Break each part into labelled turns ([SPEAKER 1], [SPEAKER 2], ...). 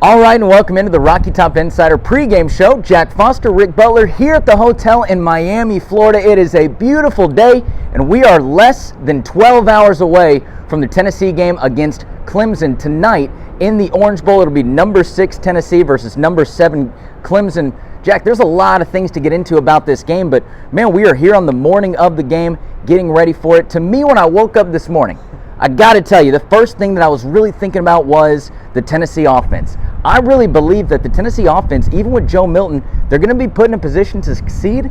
[SPEAKER 1] All right, and welcome into the Rocky Top Insider pregame show. Jack Foster, Rick Butler here at the hotel in Miami, Florida. It is a beautiful day, and we are less than 12 hours away from the Tennessee game against Clemson tonight in the Orange Bowl. It'll be number 6 Tennessee versus number 7 Clemson. Jack, there's a lot of things to get into about this game, but man, we are here on the morning of the game getting ready for it. To me, when I woke up this morning, I got to tell you, the first thing that I was really thinking about was the Tennessee offense. I really believe that the Tennessee offense, even with Joe Milton, they're going to be put in a position to succeed.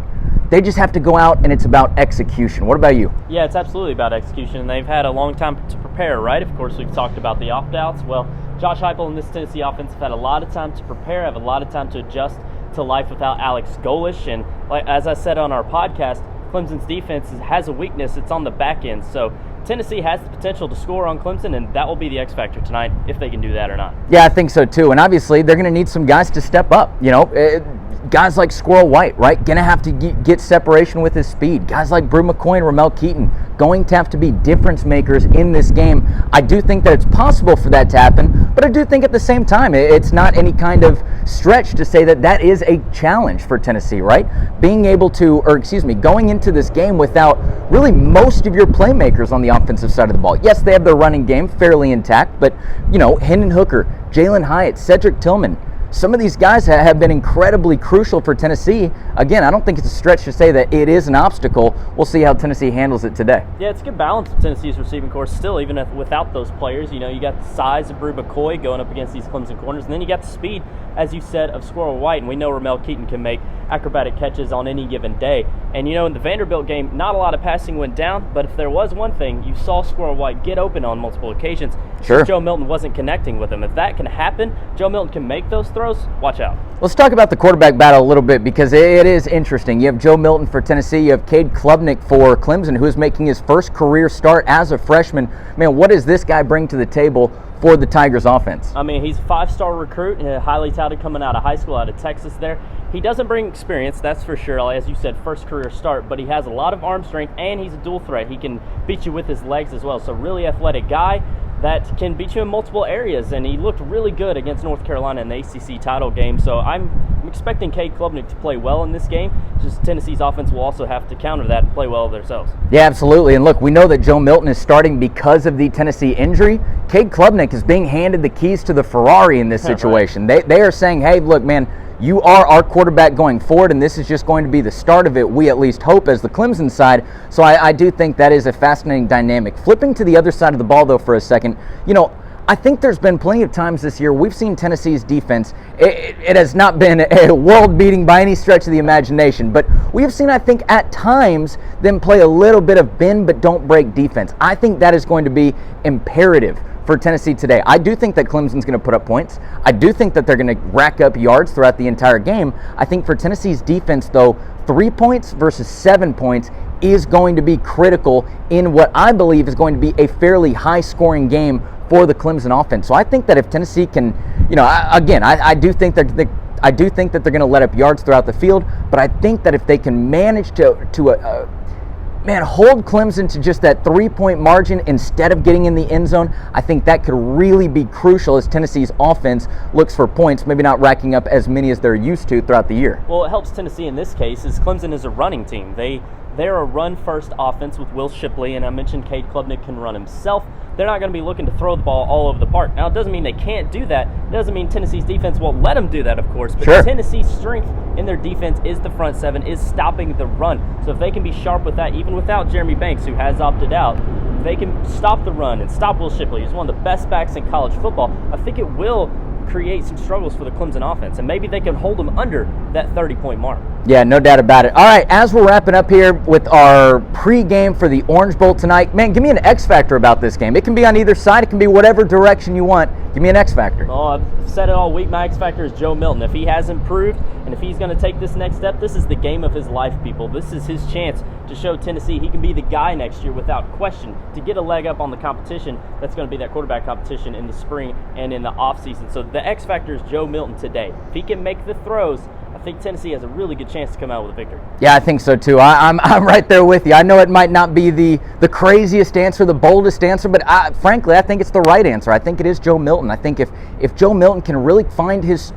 [SPEAKER 1] They just have to go out, and it's about execution. What about you?
[SPEAKER 2] Yeah, it's absolutely about execution, and they've had a long time to prepare, right? Of course, we've talked about the opt-outs. Well, Josh Heupel and this Tennessee offense have had a lot of time to prepare, have a lot of time to adjust to life without Alex Golesh. And as I said on our podcast, Clemson's defense has a weakness. It's on the back end. So Tennessee has the potential to score on Clemson, and that will be the X factor tonight, if they can do that or not. Yeah,
[SPEAKER 1] I think so too. And obviously, they're going to need some guys to step up. You know, guys like Squirrel White, right? Going to have to get separation with his speed. Guys like Brew McCoy and Ramel Keaton going to have to be difference makers in this game. I do think that it's possible for that to happen, but I do think at the same time, it's not any kind of stretch to say that that is a challenge for Tennessee, right? Being able to, going into this game without really most of your playmakers on the offensive side of the ball. Yes, they have their running game fairly intact, but, you know, Hendon Hooker, Jalen Hyatt, Cedric Tillman, some of these guys have been incredibly crucial for Tennessee. Again, I don't think it's a stretch to say that it is an obstacle. We'll see how Tennessee handles it today.
[SPEAKER 2] Yeah, it's a good balance of Tennessee's receiving corps still, even without those players. You know, you got the size of Brew McCoy going up against these Clemson corners, and then you got the speed, as you said, of Squirrel White, and we know Ramel Keaton can make acrobatic catches on any given day. And, you know, in the Vanderbilt game, not a lot of passing went down, but if there was one thing, you saw Squirrel White get open on multiple occasions.
[SPEAKER 1] Sure.
[SPEAKER 2] Joe Milton wasn't connecting with him. If that can happen, Joe Milton can make those throws, watch out.
[SPEAKER 1] Let's talk about the quarterback battle a little bit, because it is interesting. You have Joe Milton for Tennessee. You have Cade Klubnik for Clemson, who is making his first career start as a freshman. Man, what does this guy bring to the table for the Tigers offense?
[SPEAKER 2] I mean, he's a 5-star recruit, highly touted coming out of high school, out of Texas there. He doesn't bring experience, that's for sure. As you said, first career start, but he has a lot of arm strength, and he's a dual threat. He can beat you with his legs as well. So really athletic guy that can beat you in multiple areas, and he looked really good against North Carolina in the ACC title game. So I'm expecting Cade Klubnik to play well in this game. Just Tennessee's offense will also have to counter that and play well themselves.
[SPEAKER 1] Yeah, absolutely. And look, we know that Joe Milton is starting because of the Tennessee injury. Cade Klubnik is being handed the keys to the Ferrari in this situation. Right. They are saying, hey, look, man, you are our quarterback going forward, and this is just going to be the start of it, we at least hope, as the Clemson side. So I do think that is a fascinating dynamic. Flipping to the other side of the ball, though, for a second, you know, I think there's been plenty of times this year we've seen Tennessee's defense. It has not been a world beating by any stretch of the imagination, but we have seen, I think, at times them play a little bit of bend but don't break defense. I think that is going to be imperative for Tennessee today. I do think that Clemson's going to put up points. I do think that they're going to rack up yards throughout the entire game. I think for Tennessee's defense, though, 3 points versus 7 points is going to be critical in what I believe is going to be a fairly high-scoring game for the Clemson offense. So I think that if Tennessee can, you know, I do think that they're going to let up yards throughout the field, but I think that if they can manage to hold Clemson to just that 3-point margin instead of getting in the end zone, I think that could really be crucial as Tennessee's offense looks for points, maybe not racking up as many as they're used to throughout the year.
[SPEAKER 2] Well, it helps Tennessee in this case is Clemson is a running team. They're a run-first offense with Will Shipley, and I mentioned Cade Klubnik can run himself. They're not going to be looking to throw the ball all over the park. Now, it doesn't mean they can't do that. It doesn't mean Tennessee's defense won't let them do that, of course. But
[SPEAKER 1] sure.
[SPEAKER 2] Tennessee's strength in their defense is the front seven, is stopping the run. So if they can be sharp with that, even without Jeremy Banks, who has opted out, if they can stop the run and stop Will Shipley, who's one of the best backs in college football, I think it will create some struggles for the Clemson offense, and maybe they can hold them under that 30-point mark.
[SPEAKER 1] Yeah, no doubt about it. All right, as we're wrapping up here with our pregame for the Orange Bowl tonight, man, give me an X factor about this game. It can be on either side. It can be whatever direction you want. Give me an X factor.
[SPEAKER 2] Oh, I've said it all week. My X factor is Joe Milton. If he has improved and if he's going to take this next step, this is the game of his life, people. This is his chance to show Tennessee he can be the guy next year without question to get a leg up on the competition that's going to be that quarterback competition in the spring and in the offseason. So the X factor is Joe Milton today. If he can make the throws, I think Tennessee has a really good chance to come out with a victory.
[SPEAKER 1] Yeah, I think so too. I'm right there with you. I know it might not be the craziest answer, the boldest answer, but frankly, I think it's the right answer. I think it is Joe Milton. I think if Joe Milton can really find his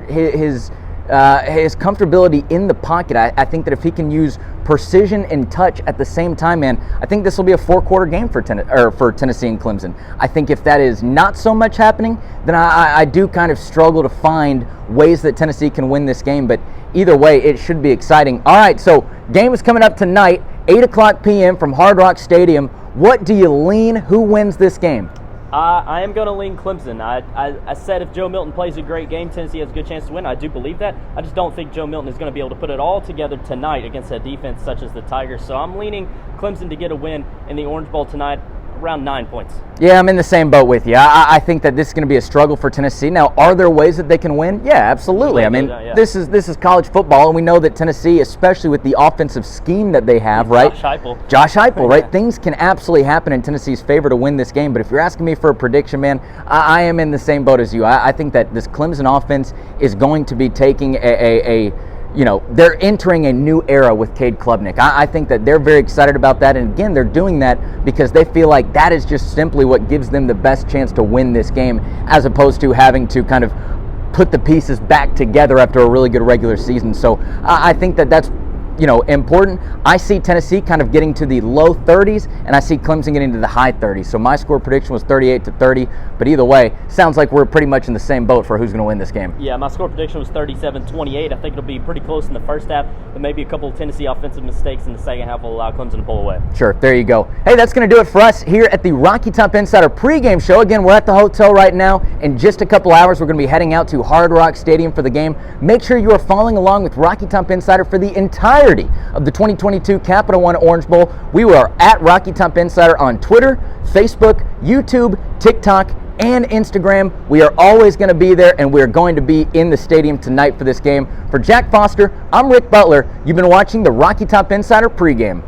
[SPEAKER 1] comfortability in the pocket, I think that if he can use precision and touch at the same time, man, I think this will be a 4-quarter game for Tennessee and Clemson. I think if that is not so much happening, then I do kind of struggle to find ways that Tennessee can win this game. But either way, it should be exciting. All right, so game is coming up tonight, 8 o'clock p.m. from Hard Rock Stadium. What do you lean? Who wins this game?
[SPEAKER 2] I am going to lean Clemson. I said if Joe Milton plays a great game, Tennessee has a good chance to win. I do believe that. I just don't think Joe Milton is going to be able to put it all together tonight against a defense such as the Tigers. So I'm leaning Clemson to get a win in the Orange Bowl tonight, around 9 points.
[SPEAKER 1] Yeah, I'm in the same boat with you. I think that this is going to be a struggle for Tennessee. Now, are there ways that they can win? Yeah, absolutely. I mean, this is college football, and we know that Tennessee, especially with the offensive scheme that they have, right? Josh Heupel, right? Things can absolutely happen in Tennessee's favor to win this game. But if you're asking me for a prediction, man, I am in the same boat as you. I think that this Clemson offense is going to be taking they're entering a new era with Cade Klubnik. I think that they're very excited about that. And again, they're doing that because they feel like that is just simply what gives them the best chance to win this game, as opposed to having to kind of put the pieces back together after a really good regular season. So I think that that's important. I see Tennessee kind of getting to the low 30s, and I see Clemson getting to the high 30s. So my score prediction was 38-30, but either way, sounds like we're pretty much in the same boat for who's going to win this game.
[SPEAKER 2] Yeah, my score prediction was 37-28. I think it'll be pretty close in the first half, but maybe a couple of Tennessee offensive mistakes in the second half will allow Clemson to pull away.
[SPEAKER 1] Sure, there you go. Hey, that's going to do it for us here at the Rocky Top Insider pregame show. Again, we're at the hotel right now. In just a couple hours, we're going to be heading out to Hard Rock Stadium for the game. Make sure you are following along with Rocky Top Insider for the entirety of the 2022 Capital One Orange Bowl. We are at Rocky Top Insider on Twitter, Facebook, YouTube, TikTok, and Instagram. We are always going to be there, and we're going to be in the stadium tonight for this game. For Jack Foster, I'm Rick Butler. You've been watching the Rocky Top Insider pregame.